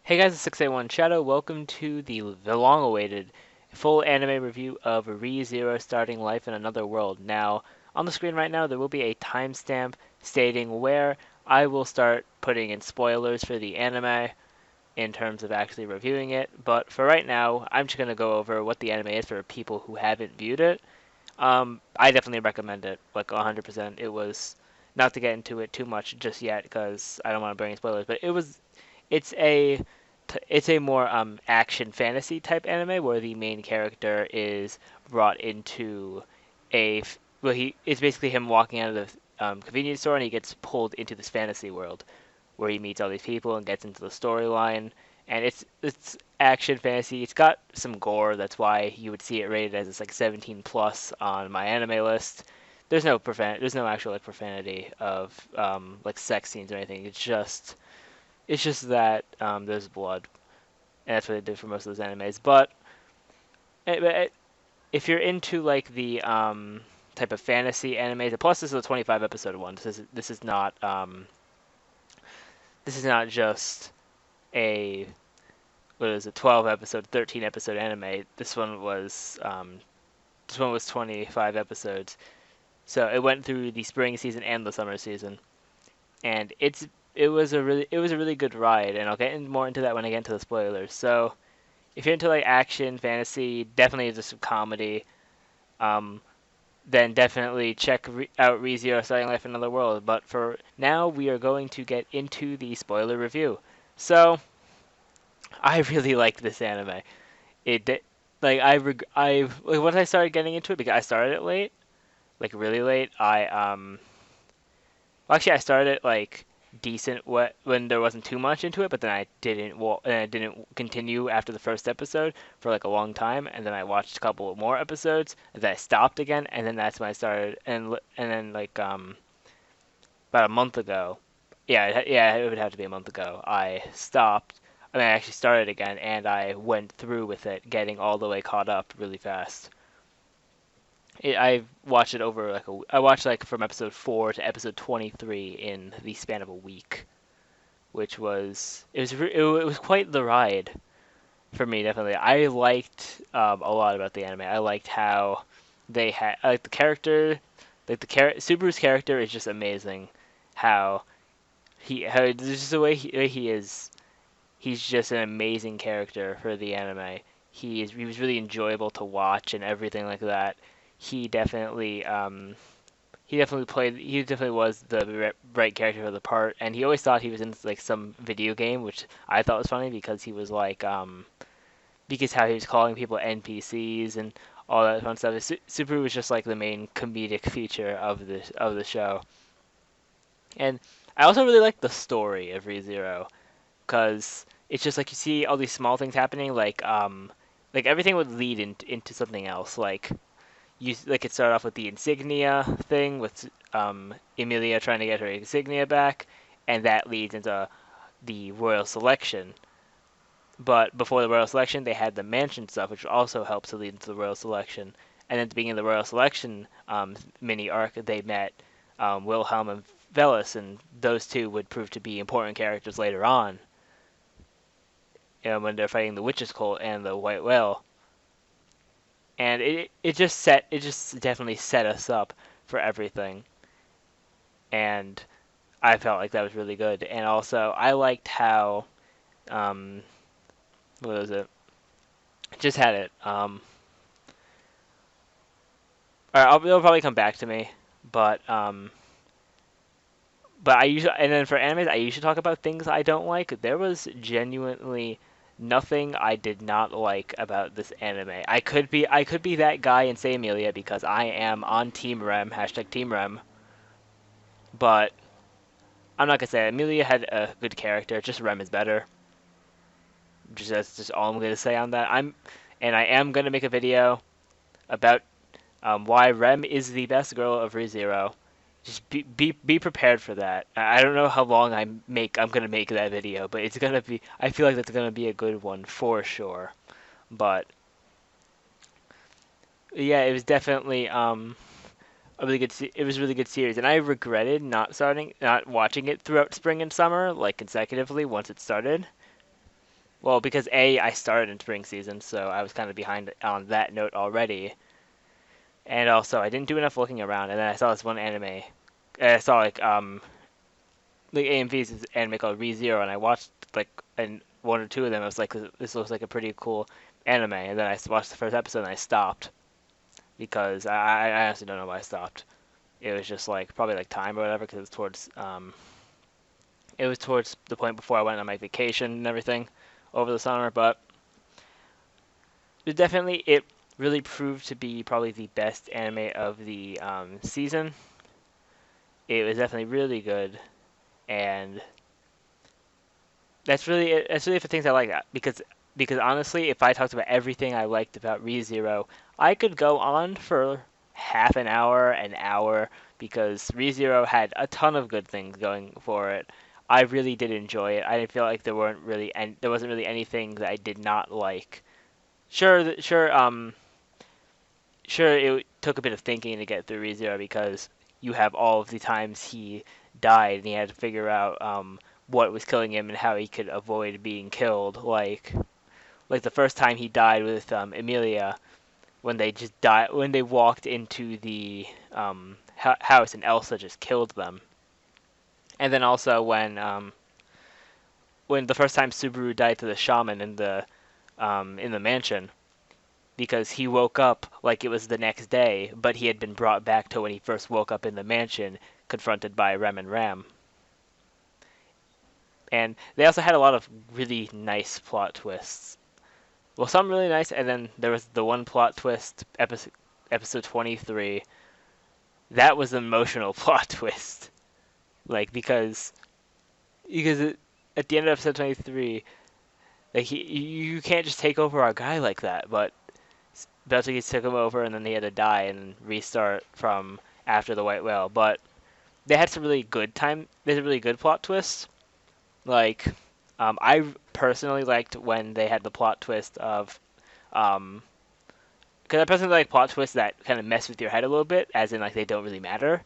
Hey guys, it's 681 Shadow. Welcome to the long-awaited full anime review of Re:Zero starting life in another world. Now, on the screen right now, there will be a timestamp stating where I will start putting in spoilers for the anime in terms of actually reviewing it. But for right now, I'm just going to go over what the anime is for people who haven't viewed it. I definitely recommend it, like 100%. It was, not to get into it too much just yet because I don't want to bring spoilers, but it's a it's a more action fantasy type anime where the main character is brought into well, he it's basically him walking out of the convenience store and he gets pulled into this fantasy world where he meets all these people and gets into the storyline. And it's action fantasy. It's got some gore. That's why you would see it rated as it's like 17 plus on my anime list. There's no actual like profanity of like sex scenes or anything. It's just that there's blood, and that's what they do for most of those animes. But if you're into like the type of fantasy animes, plus this is a 25 episode one. This is not just a what is it 12 episode 13 episode anime. This one was 25 episodes. So it went through the spring season and the summer season, and it was a really good ride. And I'll get more into that when I get into the spoilers. So if you're into like action, fantasy, definitely just some comedy, um, then definitely check out Re:Zero Starting Life in Another World. But for now, we are going to get into the spoiler review. So I really liked this anime. Like like once I started getting into it because I started it late, like really late. I started it like decent when there wasn't too much into it, but then I didn't continue after the first episode for like a long time, and then I watched a couple of more episodes, and then I stopped again, and then that's when I started, and then like about a month ago, yeah, it would have to be a month ago. I stopped. I mean, I actually started again, and I went through with it, getting all the way caught up really fast. I watched it over I watched like from episode 4 to episode 23 in the span of a week, which was it was quite the ride for me. Definitely, I liked a lot about the anime. I liked how they had like the character, like Subaru's character is just amazing. How there's just the way he is. He's just an amazing character for the anime. He was really enjoyable to watch and everything like that. He definitely he definitely was the right character for the part, and he always thought he was in like some video game, which I thought was funny because he was like because how he was calling people NPCs and all that fun stuff. Subaru was just like the main comedic feature of the show. And I also really like the story of Re:Zero because it's just like you see all these small things happening, like everything would lead into something else. Like it started off with the insignia thing with Emilia trying to get her insignia back, and that leads into the royal selection. But before the royal selection, they had the mansion stuff, which also helps to lead into the royal selection. And at the beginning of the royal selection mini arc, they met Wilhelm and Velis, and those two would prove to be important characters later on, when they're fighting the witch's cult and the white whale. And it just definitely set us up for everything. And I felt like that was really good. And also, I liked how what was it? Just had it. It'll probably come back to me, but I usually and then for animes, I usually talk about things I don't like. There was genuinely nothing I did not like about this anime. I could be that guy and say Amelia because I am on Team Rem hashtag Team Rem, but I'm not gonna say it. Amelia had a good character. Just Rem is better. That's just all I'm gonna say on that. I am gonna make a video about why Rem is the best girl of Re:Zero. Just be prepared for that. I don't know how long I'm gonna make that video, but it's gonna be. I feel like that's gonna be a good one for sure. But yeah, it was definitely a really good. It was a really good series, and I regretted not watching it throughout spring and summer like consecutively once it started. Well, because I started in spring season, so I was kind of behind on that note already, and also I didn't do enough looking around, and then I saw this one anime. I saw like AMV's anime called ReZero, and I watched like and one or two of them. I was like, this looks like a pretty cool anime, and then I watched the first episode and I stopped because I honestly don't know why I stopped. It was just like probably like time or whatever because it was towards the point before I went on my vacation and everything over the summer, but it really proved to be probably the best anime of the season. It was definitely really good, and that's really for things I like because honestly, if I talked about everything I liked about ReZero, I could go on for half an hour, because ReZero had a ton of good things going for it. I really did enjoy it. I didn't feel like there wasn't really anything that I did not like. Sure, it took a bit of thinking to get through ReZero because you have all of the times he died and he had to figure out what was killing him and how he could avoid being killed. Like the first time he died with Emilia, when they just died when they walked into the house and Elsa just killed them. And then also when the first time Subaru died to the shaman in the mansion, because he woke up like it was the next day, but he had been brought back to when he first woke up in the mansion, confronted by Rem and Ram. And they also had a lot of really nice plot twists. Well, some really nice, and then there was the one plot twist, episode 23. That was an emotional plot twist, like because at the end of episode 23, like you can't just take over our guy like that, but Beltages took him over, and then he had to die and restart from after the White Whale. But they had some really good time. There's a really good plot twist. Like, I personally liked when they had the plot twist of, because I personally like plot twists that kind of mess with your head a little bit, as in like they don't really matter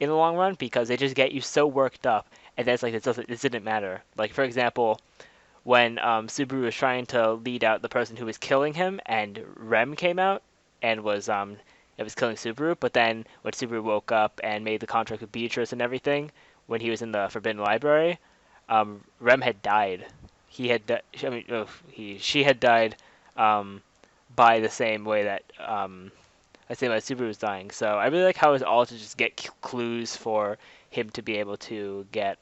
in the long run because they just get you so worked up, and then it's like this didn't matter. Like for example, when Subaru was trying to lead out the person who was killing him, and Rem came out and it was killing Subaru. But then when Subaru woke up and made the contract with Beatrice and everything, when he was in the Forbidden Library, Rem had died. He had, I mean, she had died um, by the same way that I say my Subaru was dying. So I really like how it was all to just get clues for him to be able to get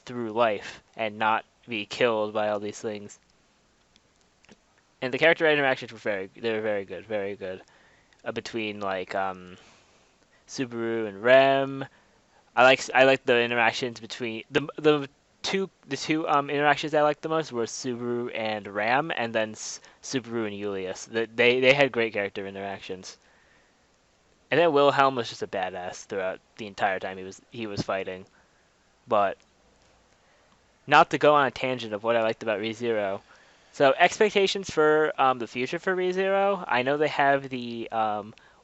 through life and not be killed by all these things. And the character interactions they were very good between like Subaru and Rem. I like the interactions between the two interactions I liked the most were Subaru and Ram, and then Subaru and Julius. They had great character interactions. And then Wilhelm was just a badass throughout the entire time he was fighting. But not to go on a tangent of what I liked about ReZero. So expectations for the future for ReZero. I know they have the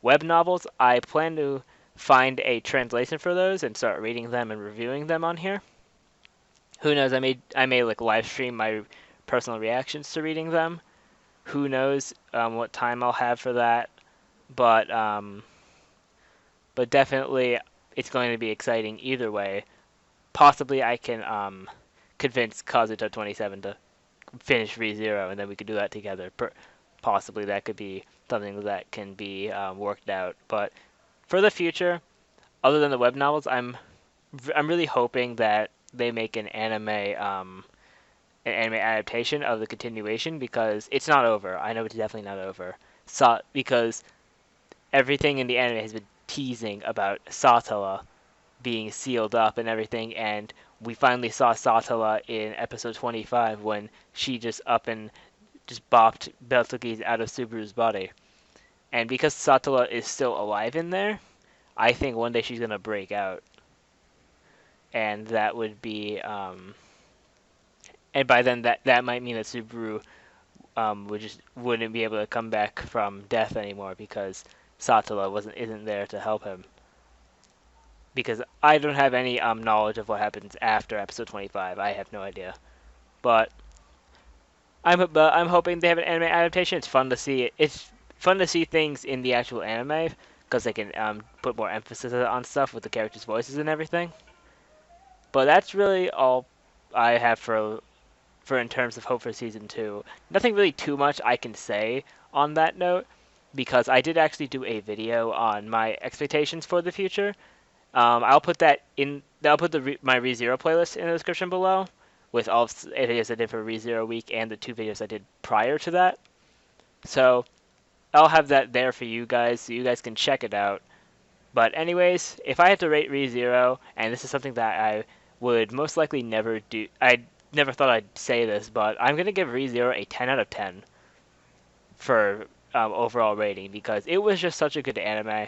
web novels. I plan to find a translation for those and start reading them and reviewing them on here. Who knows? I may like live stream my personal reactions to reading them. Who knows what time I'll have for that? But but definitely it's going to be exciting either way. Possibly I can convince Kazuto27 to finish ReZero, and then we could do that together. Possibly that could be something that can be worked out. But for the future, other than the web novels, I'm really hoping that they make an anime adaptation of the continuation, because it's not over. I know it's definitely not over. Because everything in the anime has been teasing about Satala being sealed up and everything, and we finally saw Satala in episode 25 when she just up and just bopped Beltages out of Subaru's body. And because Satala is still alive in there, I think one day she's gonna break out, and that would be and by then that might mean that Subaru wouldn't be able to come back from death anymore because Satala isn't there to help him. Because I don't have any knowledge of what happens after episode 25. I have no idea. But I'm hoping they have an anime adaptation. It's fun to see it. It's fun to see things in the actual anime because they can put more emphasis on stuff with the characters' voices and everything. But that's really all I have for in terms of hope for season two. Nothing really too much I can say on that note because I did actually do a video on my expectations for the future. I'll put that in. I'll put my ReZero playlist in the description below with all of the videos I did for ReZero week and the 2 videos I did prior to that. So I'll have that there for you guys so you guys can check it out. But anyways, if I had to rate ReZero, and this is something that I would most likely never do, I never thought I'd say this, but I'm gonna give ReZero a 10 out of 10 for overall rating because it was just such a good anime.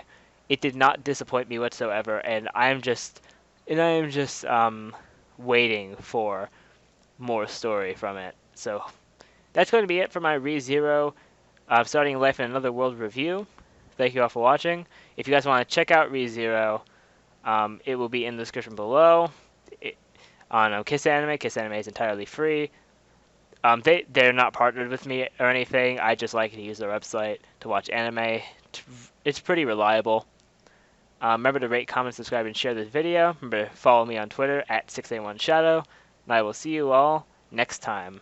It did not disappoint me whatsoever, and I am just waiting for more story from it. So that's going to be it for my ReZero Starting Life in Another World review. Thank you all for watching. If you guys want to check out ReZero, it will be in the description below. On Kiss Anime. Kiss Anime is entirely free. They're not partnered with me or anything. I just like to use their website to watch anime. It's pretty reliable. Remember to rate, comment, subscribe, and share this video. Remember to follow me on Twitter at 681shadow. And I will see you all next time.